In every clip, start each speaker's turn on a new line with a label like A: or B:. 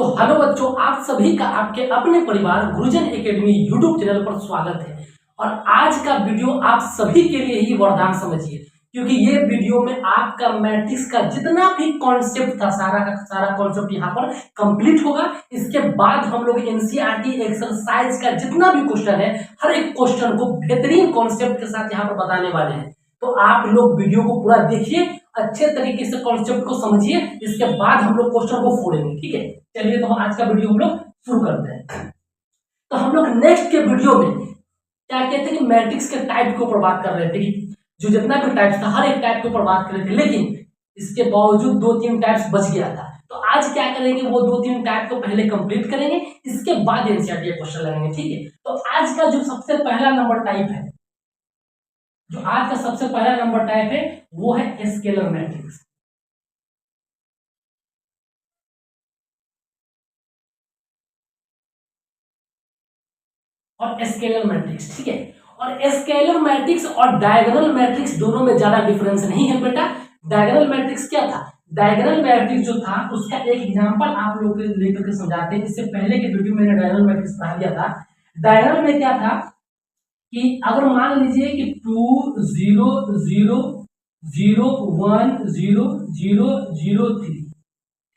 A: Hello बच्चों, आप सभी का आपके अपने परिवार गुरुजन एकेडमी यूट्यूब चैनल पर स्वागत है। और आज का वीडियो आप सभी के लिए ही वरदान समझिए, क्योंकि ये वीडियो में आपका मैट्रिक्स का जितना भी कॉन्सेप्ट था सारा का सारा कॉन्सेप्ट यहाँ पर कंप्लीट होगा। इसके बाद हम लोग एनसीईआरटी एक्सरसाइज का जितना भी क्वेश्चन है, हर एक क्वेश्चन को बेहतरीन कॉन्सेप्ट के साथ यहाँ पर बताने वाले हैं। तो आप लोग वीडियो को पूरा देखिए, अच्छे तरीके से कॉन्सेप्ट को समझिए, इसके बाद हम लोग क्वेश्चन को फोड़ेंगे। ठीक है, चलिए तो आज का वीडियो हम लोग शुरू करते हैं। तो हम लोग नेक्स्ट के वीडियो में क्या कहते हैं कि मैट्रिक्स के टाइप के ऊपर बात कर रहे थे कि जो जितना भी टाइप्स था हर एक टाइप के ऊपर बात कर रहे थे, लेकिन इसके बावजूद 2-3 टाइप्स बच गया था। तो आज क्या करेंगे, वो 2-3 टाइप को पहले कंप्लीट करेंगे, इसके बाद एनसीईआरटी क्वेश्चन लगाएंगे। ठीक है, तो आज का जो सबसे पहला नंबर टाइप है, जो आज का सबसे पहला नंबर टाइप है वो है स्केलर मैट्रिक्स। और स्केलर मैट्रिक्स, ठीक है। और स्केलर मैट्रिक्स और डायगोनल मैट्रिक्स दोनों में ज्यादा डिफरेंस नहीं है बेटा। डायगोनल मैट्रिक्स क्या था, डायगोनल मैट्रिक्स जो था उसका एक एग्जांपल आप लोग लेकर के समझाते हैं। इससे पहले के वीडियो में मैंने डायगोनल मैट्रिक्स पढ़ा दिया था। डायगोनल में क्या था कि अगर मान लीजिए कि 2 0 0 0 1 0 0 0 3,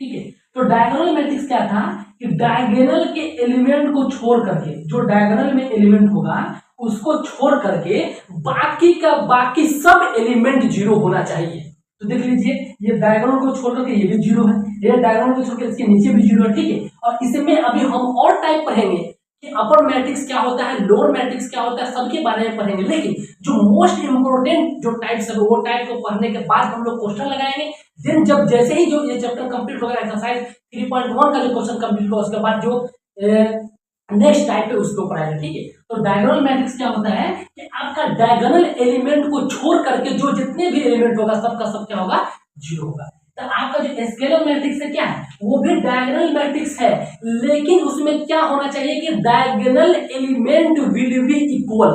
A: ठीक है। तो डायगोनल मैट्रिक्स क्या था कि डायगोनल के एलिमेंट को छोड़ करके, जो डायगोनल में एलिमेंट होगा उसको छोड़ करके बाकी का बाकी सब एलिमेंट जीरो होना चाहिए। तो देख लीजिए, ये डायगोनल को छोड़ करके ये भी जीरो है, ये डायगोनल को छोड़ के इसके नीचे भी जीरो है। ठीक है, और इसमें अभी हम और टाइप पढ़ेंगे कि अपर मैट्रिक्स क्या होता है, लोअर मैट्रिक्स क्या होता है, सबके बारे में पढ़ेंगे। लेकिन जो मोस्ट इंपोर्टेंट जो टाइप्स है वो टाइप को पढ़ने के बाद हम लोग क्वेश्चन लगाएंगे। देन जब जैसे ही जो ये चैप्टर कंप्लीट होगा, एक्सरसाइज 3.1 का जो क्वेश्चन कंप्लीट होगा, उसके बाद जो नेक्स्ट टाइप है उसको पढ़ाएंगे। ठीक है, तो डायगोनल मैट्रिक्स क्या होता है कि आपका डायगोनल एलिमेंट को छोड़ करके जो जितने भी एलिमेंट होगा सबका सब क्या होगा, जीरो होगा। तो आपका जो स्केलर मैट्रिक्स है क्या है, वो भी डायगोनल मैट्रिक्स है, लेकिन उसमें क्या होना चाहिए कि diagonal element will be equal.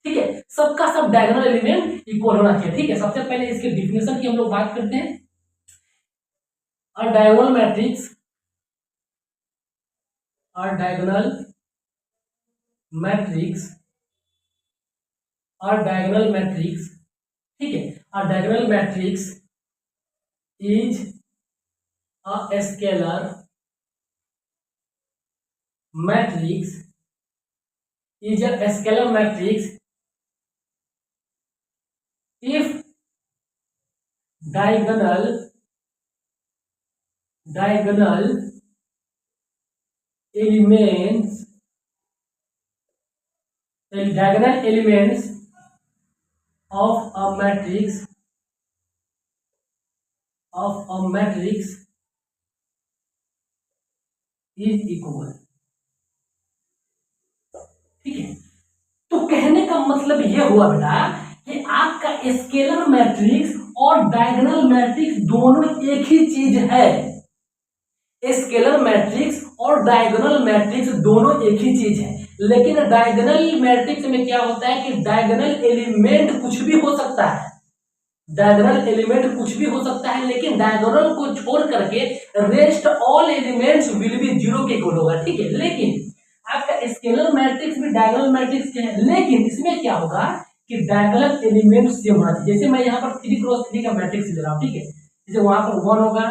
A: ठीक है, सबका सब डायगोनल एलिमेंट इक्वल होना चाहिए। ठीक है, सबसे पहले इसके डिफिनेशन की हम लोग बात करते हैं। और डायगोनल मैट्रिक्स और डायगोनल मैट्रिक्स और डायगोनल मैट्रिक्स, ठीक है, और diagonal matrix is a scalar matrix is a scalar matrix if diagonal elements of a matrix is equal। ठीक है, तो कहने का मतलब यह हुआ बेटा कि आपका स्केलर मैट्रिक्स और डायगोनल मैट्रिक्स दोनों एक ही चीज है। स्केलर मैट्रिक्स और डायगोनल मैट्रिक्स दोनों एक ही चीज है, लेकिन डायगोनल मैट्रिक्स में क्या होता है कि डायगोनल एलिमेंट कुछ भी हो सकता है, डायगोनल एलिमेंट कुछ भी हो सकता है, लेकिन डायगोनल को छोड़ करके rest all elements will be zero के इक्वल होगा। ठीक है, लेकिन आपका स्केलर मैट्रिक्स भी डायगोनल मैट्रिक्स के है, लेकिन इसमें क्या होगा कि डायगोनल एलिमेंट सेम होना चाहिए। जैसे मैं यहाँ पर 3x3 का मैट्रिक्स ले रहा हूँ, ठीक है, जैसे वहां पर 1 होगा,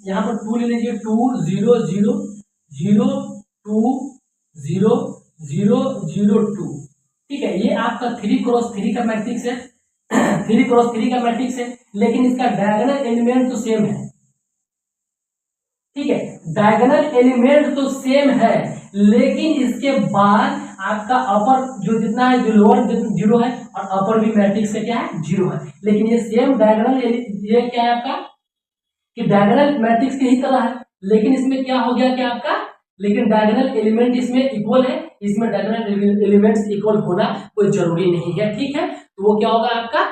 A: यहाँ पर 2 ले लीजिए, 2 0 0 0 2 0 0 0 2। ठीक है, ये आपका 3x3 का मैट्रिक्स है, 3x3 का मैट्रिक्स है, लेकिन इसका डायगोनल एलिमेंट तो सेम है। ठीक है, डायगोनल एलिमेंट तो सेम है, लेकिन इसके बाद आपका अपर जो जितना है, जो लोअर जीरो है, और अपर भी मैट्रिक्स से क्या है, जीरो है। लेकिन ये सेम डायगोनल, ये क्या है आपका कि डायगोनल मैट्रिक्स की ही तरह है, लेकिन इसमें क्या हो गया कि आपका, लेकिन डायगोनल एलिमेंट इसमें इक्वल है, इसमें डायगोनल एलिमेंट्स इक्वल होना कोई जरूरी नहीं है। ठीक है, तो वो क्या होगा, आपका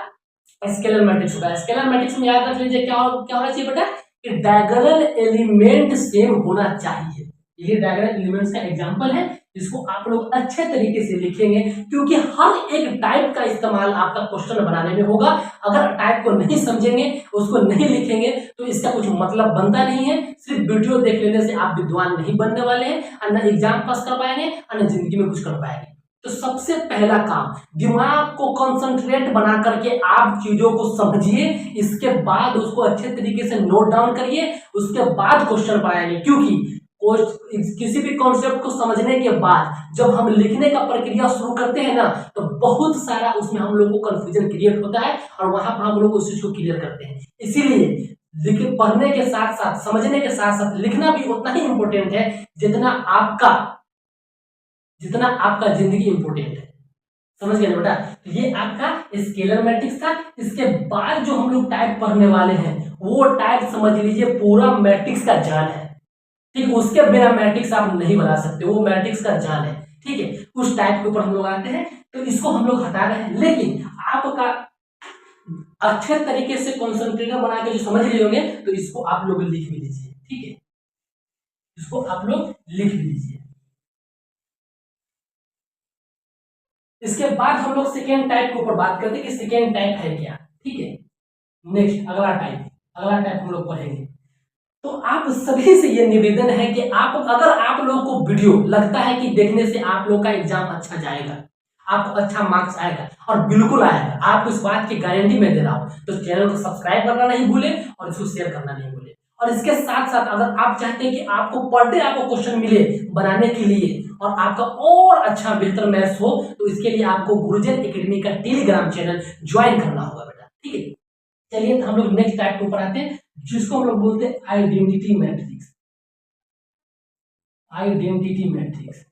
A: स्केलर मैट्रिक्स होगा। स्केलर मैट्रिक्स में याद रख लीजिए क्या होना चाहिए बेटा कि डायगोनल एलिमेंट सेम होना चाहिए। ये डायगोनल एलिमेंट्स का एग्जांपल है, इसको आप लोग अच्छे तरीके से लिखेंगे, क्योंकि हर एक टाइप का इस्तेमाल आपका क्वेश्चन बनाने में होगा। अगर टाइप को नहीं समझेंगे, उसको नहीं लिखेंगे, तो इसका कुछ मतलब बनता नहीं है। सिर्फ वीडियो देख लेने से आप विद्वान नहीं बनने वाले हैं, और न एग्जाम पास कर पाएंगे और न जिंदगी में कुछ कर पाएंगे। तो सबसे पहला काम, दिमाग को कंसंट्रेट बना करके आप चीजों को समझिए, इसके बाद उसको अच्छे तरीके से नोट डाउन करिए, उसके बाद क्वेश्चन पढ़ाएंगे। क्योंकि किसी भी कॉन्सेप्ट को समझने के बाद जब हम लिखने का प्रक्रिया शुरू करते हैं ना, तो बहुत सारा उसमें हम लोग को कंफ्यूजन क्रिएट होता है, और वहां पर हम लोग उस चीज को क्लियर करते हैं। इसीलिए पढ़ने के साथ साथ, समझने के साथ साथ लिखना भी उतना ही इंपॉर्टेंट है जितना आपका जिंदगी इंपॉर्टेंट है। समझ गए ना बेटा? तो ये आपका स्केलर मैट्रिक्स था। इसके बाद जो हम लोग टाइप पढ़ने वाले हैं, वो टाइप समझ लीजिए पूरा मैट्रिक्स का जाल है। ठीक, उसके बिना मैट्रिक्स आप नहीं बना सकते, वो मैट्रिक्स का जाल है। ठीक है, उस टाइप के ऊपर हम लोग आते हैं, तो इसको हम लोग हटा रहे हैं। लेकिन आपका अच्छे तरीके से कॉन्सेंट्रेटर बना के जो समझ लिए होंगे, तो इसको आप लोग लिख भी लीजिए। ठीक है, इसको आप लोग लिख भी लीजिए। इसके बाद हम लोग सेकेंड टाइप के ऊपर बात करते हैं कि सेकेंड टाइप है क्या। ठीक है, नेक्स्ट अगला टाइप हम लोग पढ़ेंगे। तो आप सभी से ये निवेदन है कि अगर आप लोगों को वीडियो लगता है कि देखने से आप लोग का एग्जाम अच्छा जाएगा, आपको अच्छा मार्क्स आएगा, और बिल्कुल आएगा, आपको इस बात की गारंटी मैं दे रहा हूं, तो चैनल को सब्सक्राइब करना नहीं भूले और इसको शेयर करना नहीं भूले। और इसके साथ साथ अगर आप चाहते हैं कि आपको पर डे आपको क्वेश्चन मिले बनाने के लिए, और आपका और अच्छा बेहतर मैथ्स हो, तो इसके लिए आपको गुरुजन एकेडमी का टेलीग्राम चैनल ज्वाइन करना होगा बेटा। ठीक है, चलिए तो हम लोग नेक्स्ट टाइप के ऊपर आते हैं, जिसको हम लोग बोलते हैं identity matrix. Identity matrix,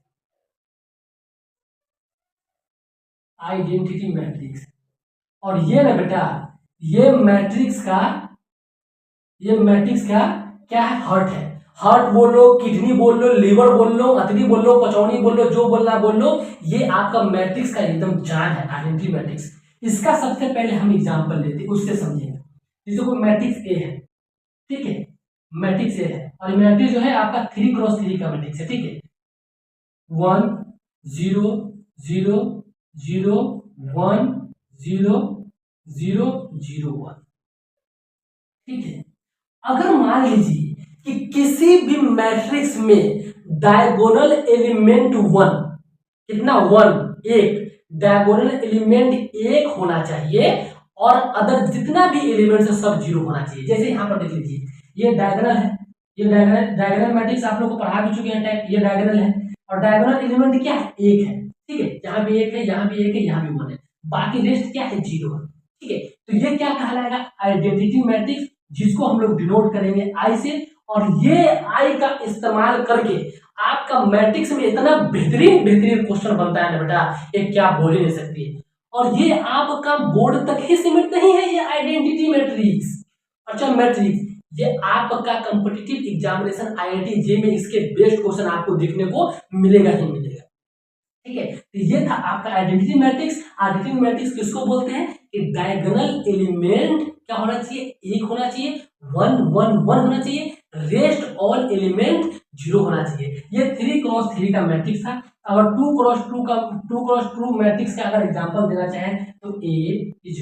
A: identity matrix. और ये ना बेटा, ये मैट्रिक्स का क्या है? हार्ट है। हार्ट बोल लो, किडनी बोल लो, लीवर बोल लो, अतरी बोल लो, कचौड़ी बोल लो, जो बोलना बोल लो, ये आपका मैट्रिक्स का एकदम जान है, आइडेंटिटी मैट्रिक्स। इसका सबसे पहले हम एग्जांपल लेते हैं, उससे समझेंगे। जैसे कोई मैट्रिक्स ए है, ठीक है, मैट्रिक्स ए है, और मैट्रिक्स जो है आपका 3x3 का मैट्रिक्स है। ठीक है, 1 0 0 0 1 0 0 0 1। ठीक है, अगर मान लीजिए कि किसी भी मैट्रिक्स में डायगोनल एलिमेंट 1, कितना? 1, एक डायगोनल एलिमेंट 1 होना चाहिए, और अदर जितना भी एलिमेंट है सब 0 होना चाहिए। जैसे यहां पर देख लीजिए, ये डायगोनल है, ये डायगोनल मैट्रिक्स आप लोग को पढ़ा भी चुके हैं टाइप, ये डायगोनल है, और डायगोनल एलिमेंट क्या है? 1 है। ठीक है, यहाँ भी 1 है, यहाँ भी 1 है, यहाँ भी 1 है, बाकी रेस्ट क्या है? 0 है। ठीक है, तो ये क्या कहलाएगा? आइडेंटिटी मैट्रिक्स, जिसको हम लोग डिनोट करेंगे आई से। और ये आई का इस्तेमाल करके आपका मैट्रिक्स में इतना बेहतरीन क्वेश्चन बनता है ना बेटा, ये क्या बोल ही नहीं सकती है। और ये आपका बोर्ड तक ही सीमित नहीं है, ये आइडेंटिटी मैट्रिक्स। अच्छा, मैट्रिक्स ये आपका कॉम्पिटिटिव एग्जामिनेशन IIT JEE में इसके बेस्ट क्वेश्चन आपको देखने को मिलेगा ही मिलेगा। ठीक है, तो ये था आपका आइडेंटिटी मैट्रिक्स। आइडेंटिटी मैट्रिक्स किसको बोलते हैं? कि डायगोनल एलिमेंट क्या होना चाहिए? 1 होना चाहिए, 1 1 1 होना चाहिए, रेस्ट ऑल एलिमेंट 0 होना चाहिए। ये 3x3 का मैट्रिक्स था। अगर 2x2 मैट्रिक्स का अगर एग्जांपल देना चाहें, तो A =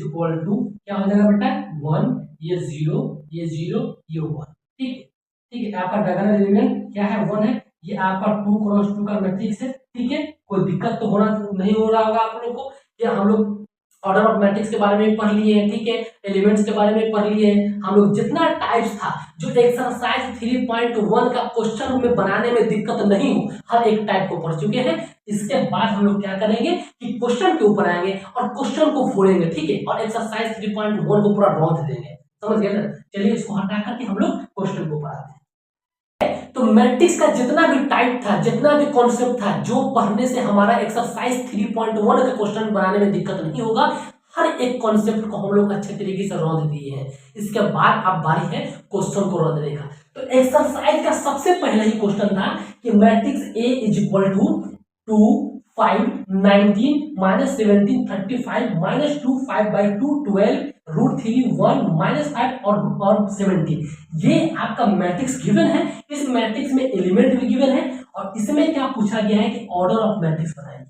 A: क्या हो जाएगा बेटा? 1, ये 0, ये 0, ये 1। ठीक है, ठीक है, आपका डायगोनल एलिमेंट क्या है? 1 है। ये आपका 2x2 का मैट्रिक्स है। ठीक है, कोई दिक्कत तो नहीं हो रहा होगा आप लोग को। क्या हम लोग ऑर्डर ऑफ मैट्रिक्स के बारे में पढ़ लिए हैं, ठीक है, एलिमेंट्स के बारे में पढ़ लिए हैं हम लोग। जितना टाइप्स था, जो एक्सरसाइज 3.1 का क्वेश्चन में बनाने में दिक्कत नहीं हो, हर एक टाइप को पढ़ चुके हैं। इसके बाद हम लोग क्या करेंगे कि क्वेश्चन के ऊपर आएंगे और क्वेश्चन को फोड़ेंगे। ठीक है, और एक्सरसाइज 3.1 को पूरा रौंद देंगे। समझ गए ना? चलिए इसको हटा करके हम लोग क्वेश्चन को पढ़ाते हैं। तो मैट्रिक्स का जितना भी टाइप था, जितना भी कॉन्सेप्ट था, जो पढ़ने से हमारा एक्सरसाइज 3.1 का क्वेश्चन बनाने में दिक्कत नहीं होगा, हर एक कॉन्सेप्ट को हम लोग अच्छे तरीके से रौंद दिए हैं। इसके बाद अब बारी है क्वेश्चन को रौंदने का। तो एक्सरसाइज का सबसे पहला ही क्वेश्चन था कि मैट्रिक्स A = 2 5 19 -17 35 -2 5/2 12 √3 1 -5 और 17। ये आपका मैट्रिक्स गिवन है। इस मैट्रिक्स में एलिमेंट भी गिवन है और इसमें क्या पूछा गया है कि ऑर्डर ऑफ मैट्रिक्स बताइए।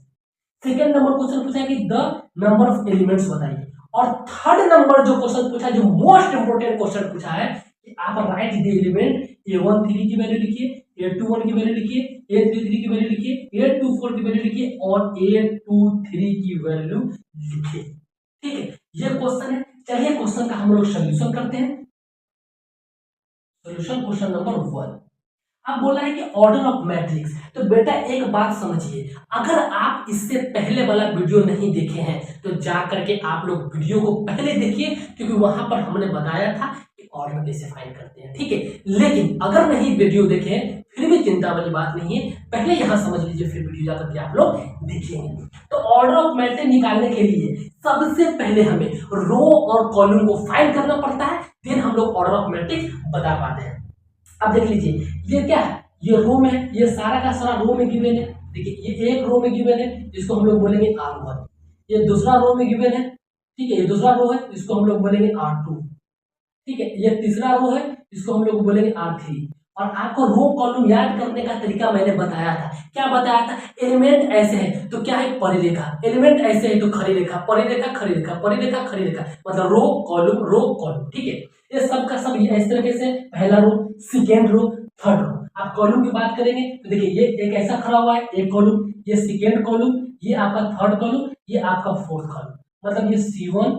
A: सेकेंड नंबर क्वेश्चन पूछा है कि द नंबर ऑफ एलिमेंट्स बताइए। और थर्ड नंबर जो क्वेश्चन पूछा है, जो मोस्ट इंपोर्टेंट क्वेश्चन पूछा है कि आप राइट द एलिमेंट A13 की वैल्यू लिखिए, A21 की वैल्यू लिखिए, A33 की वैल्यू लिखिए, A24 की वैल्यू लिखिए और A23 की वैल्यू लिखिए। ठीक है, ये क्वेश्चन है। चलिए क्वेश्चन का हम लोग सोल्यूशन करते हैं। Solution question number 1। अब बोला है कि ऑर्डर ऑफ मैट्रिक्स। तो बेटा एक बात समझिए, अगर आप इससे पहले वाला वीडियो नहीं देखे हैं तो जा करके आप लोग वीडियो को पहले देखिए, क्योंकि वहां पर हमने बताया था कि ऑर्डर कैसे फाइंड करते हैं। ठीक है, लेकिन अगर नहीं वीडियो देखे फिर भी चिंता वाली बात नहीं है, पहले यहां समझ लीजिए फिर वीडियो जाकर के आप लोग देखेंगे। तो ऑर्डर ऑफ मैट्रिक्स निकालने के लिए सबसे पहले हमें रो और कॉलम को फाइंड करना पड़ता है, देन हम लोग ऑर्डर ऑफ मैट्रिक्स बता पाते हैं। अब देख लीजिए, ये क्या है, ये रो में है, ये सारा का सारा रो में गिवन है। देखिए ये एक रो में गिवन है, जिसको हम लोग बोलेंगे R1। ये दूसरा रो में गिवन है, ठीक है, ये दूसरा रो है, इसको हम लोग बोलेंगे R2। ठीक है, ये तीसरा रो है, इसको हम लोग बोलेंगे R3। और आपको रो कॉलम याद करने का तरीका मैंने बताया था। क्या बताया था? एलिमेंट ऐसे है तो क्या है, परिरेखा। एलिमेंट ऐसे है तो खड़ी रेखा, परिरेखा खड़ी रेखा, परिरेखा खड़ी रेखा, मतलब रो कॉलम। ठीक है, ये सब का सब इस तरीके से पहला रो, सेकेंड रो, थर्ड रो। आप कॉलम की बात करेंगे तो देखिए ये एक ऐसा खड़ा हुआ है, एक कॉलम, ये सेकेंड कॉलम, ये आपका थर्ड कॉलम, ये आपका फोर्थ कॉलम, मतलब ये C1,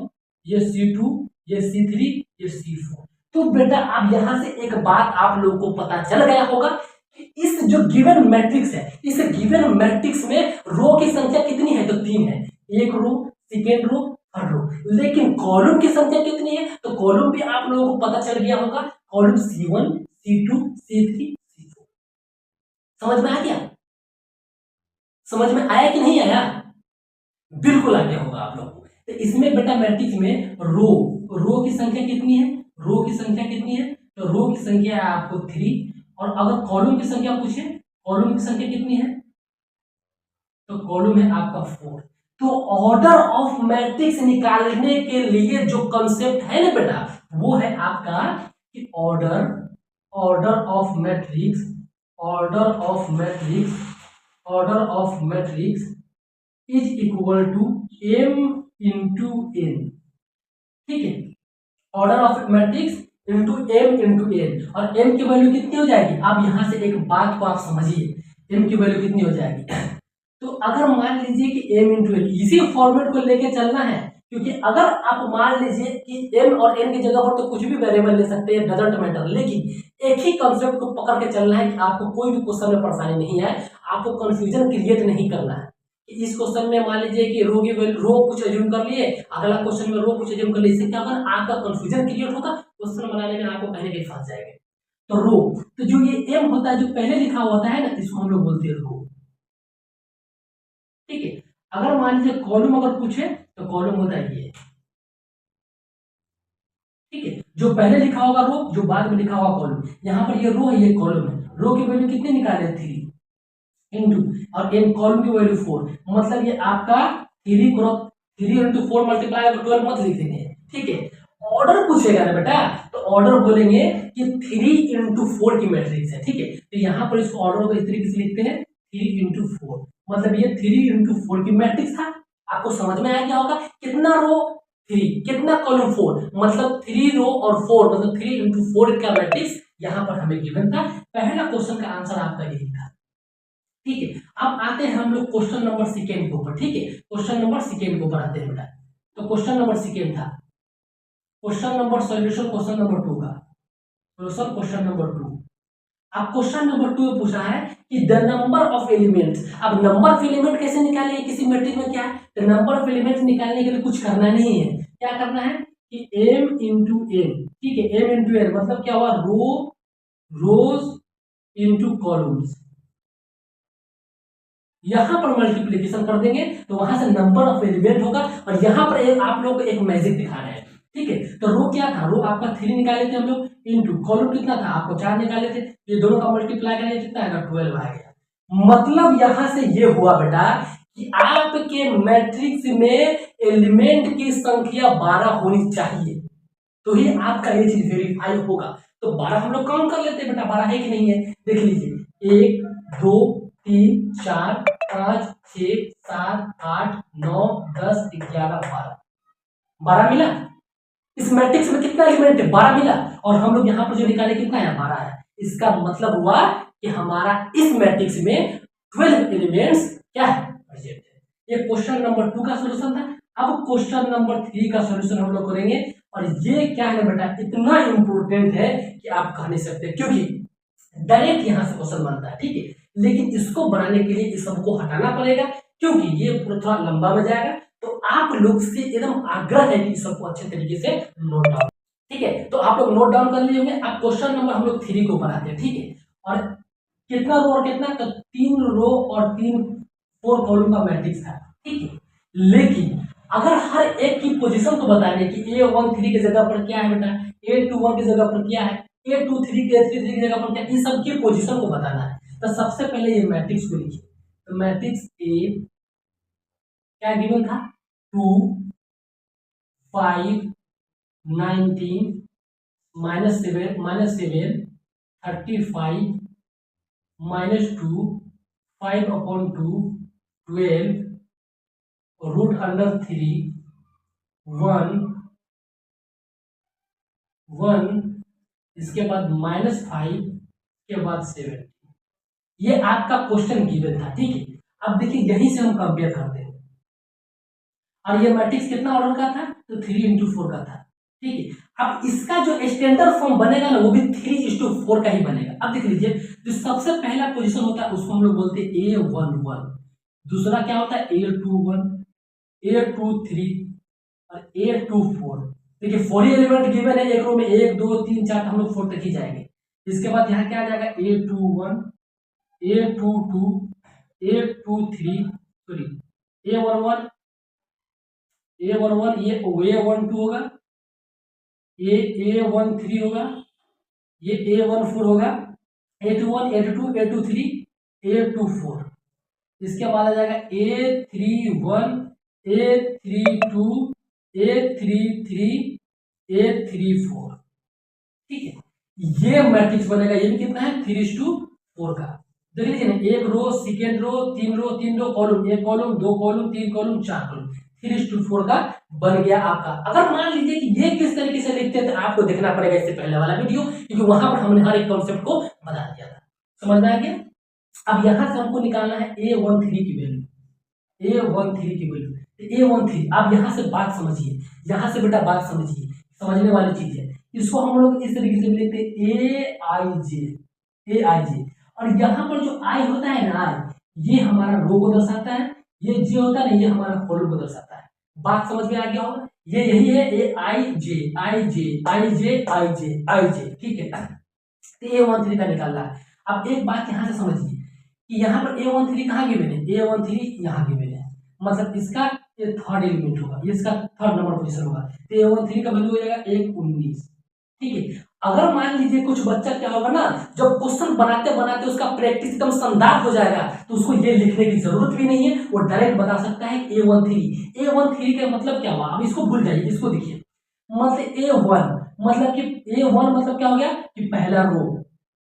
A: ये C2, ये C3, ये C4। तो बेटा अब यहां से एक बात आप लोगों को पता चल गया होगा कि इस जो गिवन मैट्रिक्स है, इस गिवन मैट्रिक्स में रो की संख्या कितनी है, तो 3 है। एक रो, सेकेंड रो, थर्ड रो। लेकिन कॉलम की संख्या कितनी है, तो कॉलम भी आप लोगों को पता चल गया होगा, column C1, C2, C3, C4। समझ में आ गया? समझ में आया कि नहीं आया? बिल्कुल आ गया होगा आप लोगों को। तो इसमें बेटा मैट्रिक्स में रो की संख्या कितनी है, रो की संख्या कितनी है, तो रो की संख्या है आपको 3। और अगर कॉलम की संख्या पूछे, कॉलम की संख्या कितनी है, तो कॉलम है आपका 4। तो ऑर्डर ऑफ मैट्रिक्स निकालने के लिए जो कंसेप्ट है ना बेटा, वो है आपका कि order of matrix is equal to m into n। ठीक है, order of matrix into m into n। और m की वैल्यू कितनी हो जाएगी, अब यहां से एक बात को आप समझिए, m की वैल्यू कितनी हो जाएगी। तो अगर मान लीजिए कि m इंटू n, इसी फॉर्मेट को लेके चलना है, क्योंकि अगर आप मान लीजिए कि m और n की जगह पर तो कुछ भी वेरिएबल ले सकते हैं, डजंट मैटर, लेकिन एक ही कंसेप्ट को पकड़ के चलना है कि आपको कोई भी क्वेश्चन में परेशानी नहीं है, आपको कंफ्यूजन क्रिएट नहीं करना है। इस क्वेश्चन में मान लीजिए कि रो की वैल्यू, रो कुछ एज्यूम कर लिए, अगला क्वेश्चन में रो कुछ एज्यूम कर लिए, इससे क्या होगा, आपका कंफ्यूजन क्रिएट होगा, क्वेश्चन बनाने में आपको कहीं कहीं फंस जाएंगे। तो रो, तो जो ये m होता है, जो पहले लिखा होता है ना, इसको हम लोग बोलते हैं रो। ठीक है, अगर मान लीजिए कॉलम अगर पूछे तो कॉलम होता है ये। ठीक है, जो पहले लिखा होगा रो, जो बाद में लिखा होगा कॉलम। यहाँ पर ये रो है, ये कॉलम है। रो की वैल्यू कितनी निकाले, 3 इंटू, और एन कॉलम की वैल्यू 4, मतलब ये आपका 3 इंटू 4 मल्टीप्लाई 12 मत लिख देंगे। ठीक है, ऑर्डर पूछेगा ना बेटा, तो ऑर्डर बोलेंगे कि 3 इंटू 4 की मैट्रिक्स है। ठीक है, तो यहाँ पर इसको ऑर्डर को इस तरीके से लिखते हैं, 3 इंटू 4, मतलब ये 3 इंटू 4 की मैट्रिक्स था। आपको समझ में आया क्या होगा, कितना रो 3, कितना कॉलम 4, मतलब 3 रो और 4, मतलब 3 इंटू 4 का मैट्रिक्स यहाँ पर हमें गिवन था। पहला क्वेश्चन का आंसर आपका यही था। ठीक है, अब आते हैं हम लोग क्वेश्चन नंबर सेकेंड के ऊपर। ठीक है, क्वेश्चन नंबर सेकेंड के ऊपर आते हैं बेटा। तो क्वेश्चन नंबर सेकेंड था, question number solution question number 2 का सोल्यूशन क्वेश्चन नंबर 2। अब क्वेश्चन नंबर 2 में पूछा है कि द नंबर ऑफ एलिमेंट्स। अब नंबर ऑफ एलिमेंट कैसे निकालेंगे किसी मैट्रिक्स में, क्या है, तो नंबर ऑफ एलिमेंट्स निकालने के लिए कुछ करना नहीं है। क्या करना है कि m इंटू n। ठीक है, m इंटू n मतलब क्या हुआ, रोज इंटू कॉलम्स। यहां पर मल्टीप्लीकेशन कर देंगे तो वहां से नंबर ऑफ एलिमेंट होगा। और यहां पर आप लोग को एक मैजिक दिखा रहे हैं। ठीक है, तो रो क्या था, रो आपका 3 निकाले थे हम लोग, इंटू कॉलम कितना था, आपको 4 निकाले थे, ये दोनों का मल्टीप्लाई करेंगे कितना आएगा, 12 आएगा। मतलब यहां से ये हुआ बेटा कि आपके मैट्रिक्स में एलिमेंट की संख्या 12 होनी चाहिए, तो ही आपका ये चीज वेरीफाई होगा। तो 12 हम लोग काउंट कर लेते हैं बेटा, 12 है कि नहीं है, देख लीजिए 1 2 3 4 5 6 7 8 9 10 11 12 12 मिला। इस मैट्रिक्स में कितना एलिमेंट है? 12 मिला। और हम लोग यहाँ पर जो निकाले कितना है? 12 है। इसका मतलब हुआ कि हमारा इस मैट्रिक्स में 12 एलिमेंट्स क्या है? प्रेजेंट है। ये क्वेश्चन नंबर 2 का सॉल्यूशन था। अब क्वेश्चन नंबर 3 का सॉल्यूशन हम लोग करेंगे। और ये क्या है बेटा, इतना इंपॉर्टेंट है कि आप कह नहीं सकते, क्योंकि डायरेक्ट यहां से क्वेश्चन बनता है, ठीक है। लेकिन इसको बनाने के लिए इस सबको हटाना पड़ेगा, क्योंकि ये पूरा थोड़ा लंबा हो जाएगा। तो आप लोग से एकदम आग्रह है कि सबको अच्छे तरीके से नोट डाउन, ठीक है। तो आप लोग नोट डाउन कर लिए होंगे। अब क्वेश्चन नंबर हम लोग 3 को बनाते हैं, ठीक है। और कितना रो और कितना? तो 3 रो और 4 कॉलम का मैट्रिक्स था, ठीक है। लेकिन अगर हर एक की पोजीशन को बताने की A13 की जगह पर क्या है बेटा, A21 की जगह पर क्या है, A23 के A33 की जगह पर क्या, इन सब की पोजीशन को बताना है। तो सबसे पहले ये मैट्रिक्स को लिखिए। तो मैट्रिक्स ए क्या गिवन था? 2 5 19 -7 35 -2 5/2 12 √3 1 1 इसके बाद -5 के बाद 7। ये आपका क्वेश्चन गिवन था, ठीक है। अब देखिए यहीं से हम कंपेयर करते हैं। और ये मैट्रिक्स कितना ऑर्डर का था? तो 3/4 का था, ठीक है। अब इसका जो स्टैंडर्ड फॉर्म बनेगा ना, वो भी 3/4 का ही बनेगा। अब देख लीजिए, जो सबसे पहला पोजीशन होता है उसको हम लोग बोलते हैं A11, दूसरा क्या होता है A21, A23 और A24। देखिए 4 एलिमेंट गिवन है एक रो में, 1 2 3 4, हम लोग 4 तक ही जाएंगे। इसके बाद यहाँ क्या आ जाएगा? A21 A22 A23 sorry A11 A11, ये A12 होगा, ये A13 होगा, ये A14 होगा, A21 A22 A23 A24। इसके बाद आ जाएगा A31 A32 A33 A34, ठीक है। ये मैट्रिक्स बनेगा। ये भी कितना है? 3/4 का। देख लीजिए ना, एक रो, सेकेंड रो, तीन रो कॉलम, एक कॉलम, 2 कॉलम, 3 कॉलम, 4 कॉलम, 3/4 का बन गया आपका। अगर मान लीजिए कि ये किस तरीके से लिखते हैं तो आपको देखना पड़ेगा इससे पहले वाला वीडियो, क्योंकि वहां पर हमने हर एक कॉन्सेप्ट को बता दिया था। समझ में आ गया? अब यहां से हमको निकालना है A13 की वैल्यू, A13 की वैल्यू। A13, आप यहां से बात समझिए, यहां से बेटा बात समझिए, समझने वाली चीज है। इसको हम लोग इस तरीके से लिखते हैं AIJ। और यहाँ पर जो I होता है ना, I ये हमारा रो को दर्शाता है, ये J होता है ना, ये हमारा कॉलम को दर्शाता है। बात समझ में आ गया होगा? ये यही है AIJ, ठीक है। तो A13 का निकालना है। अब एक बात यहाँ से समझिए कि यहाँ पर A13 कहाँ गिवन है? A13 यहाँ गिवन है, मतलब इसका ये थर्ड एलिमेंट होगा, ये इसका थर्ड नंबर पोजीशन होगा। तो A13 का वैल्यू हो जाएगा 119, ठीक है। अगर मान लीजिए कुछ बच्चा क्या होगा ना, जब क्वेश्चन बनाते बनाते उसका प्रैक्टिस एकदम शानदार हो जाएगा, तो उसको ये लिखने की जरूरत भी नहीं है, वो डायरेक्ट बता सकता है A13 का मतलब क्या हुआ। अब इसको भूल जाइए, इसको देखिए, मतलब A1 मतलब कि A1 मतलब क्या हो गया कि पहला रो,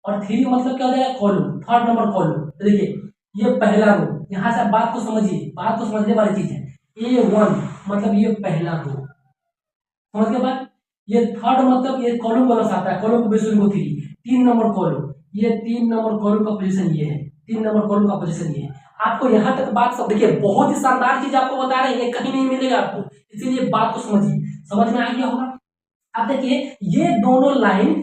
A: और 3 मतलब क्या हो जाएगा? Column, third number column. तो देखिए ये पहला रो, यहाँ से आप बात को समझिए, बात को समझने वाली चीज है। A1 मतलब ये पहला रो, समझ के बाद ये थर्ड मतलब ये कॉलम को दर्शाता है, कॉलम को बेस को 3 नंबर कॉलम, ये 3 नंबर कॉलम का पोजीशन ये है, 3 नंबर कॉलम का पोजीशन ये है। आपको यहाँ तक बात सब देखिए, बहुत ही शानदार चीज आपको बता रहे हैं, कहीं नहीं मिलेगा आपको, इसीलिए बात को समझिए। समझ में आ गया होगा? अब देखिए ये दोनों लाइन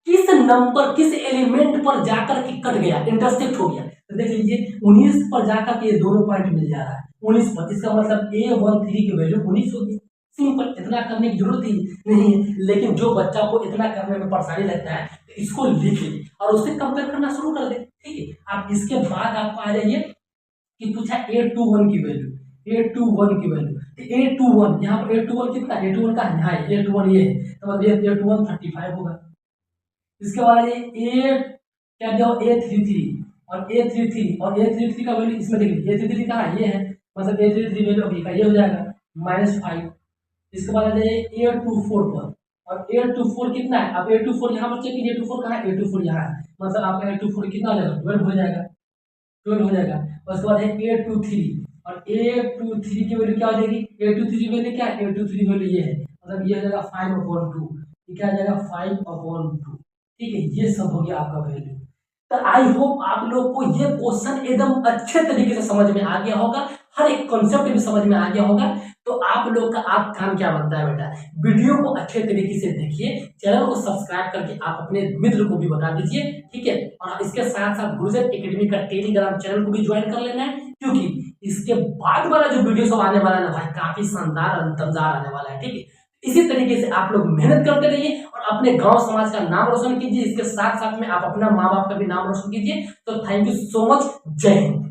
A: किस नंबर, किस एलिमेंट पर जाकर के कट गया, इंटरसेक्ट हो गया। तो देख लीजिए 19 पर जाकर के ये दोनों पॉइंट मिल जा रहा है, 19 पर। इसका मतलब A13 की वैल्यू 19 होगी। सिंपल, इतना करने की जरूरत ही नहीं है। लेकिन जो बच्चा को इतना करने में परेशानी लगता है, तो इसको लिख ले और उससे कंपेयर करना शुरू कर दे, ठीक है। आप इसके बाद आपको आ जाइए कि पूछा A21 की वैल्यू, A21 की वैल्यू। तो A21 यहाँ पर A21 कितना, A21 का यहाँ है, A21 ये है, तो मतलब A21 35 होगा। इसके बाद ये क्या दिया A33 और A33 और A33 का वैल्यू इसमें देखिए, A33 कहाँ है? ये है, मतलब A33 वैल्यू अभी का ये हो जाएगा -5। इसके बाद आ जाइए A24 पर, और 824 कितना है, अब 824 यहाँ पर चेक कीजिए, 824 कहाँ है, 824 यहाँ है, मतलब आपका 824 कितना हो जाएगा, 12 हो जाएगा, 12 हो जाएगा। और उसके बाद है 823, और 823 की वैल्यू क्या हो जाएगी, 823 की वैल्यू क्या है, 823 वैल्यू ये है, मतलब ये हो जाएगा 5/2, ये क्या आ जाएगा 5/2, ठीक है, ये सब हो गया आपका वैल्यू। तो आई होप आप लोग को ये क्वेश्चन एकदम अच्छे तरीके से समझ में आ गया होगा, हर एक कॉन्सेप्ट भी समझ में आ गया होगा। तो आप लोग का आप काम क्या बनता है बेटा, वीडियो को अच्छे तरीके से देखिए, चैनल को सब्सक्राइब करके आप अपने मित्र को भी बता दीजिए, ठीक है। और इसके साथ साथ गुरुजन एकेडमी का टेलीग्राम चैनल को भी ज्वाइन कर लेना है, क्योंकि इसके बाद वाला जो वीडियो सब आने वाला है ना भाई, काफी शानदार दमदार आने वाला है, ठीक है। इसी तरीके से आप लोग मेहनत करते रहिए और अपने गांव समाज का नाम रोशन कीजिए, इसके साथ साथ में आप अपना माँ बाप का भी नाम रोशन कीजिए। तो थैंक यू सो मच, जय हिंद।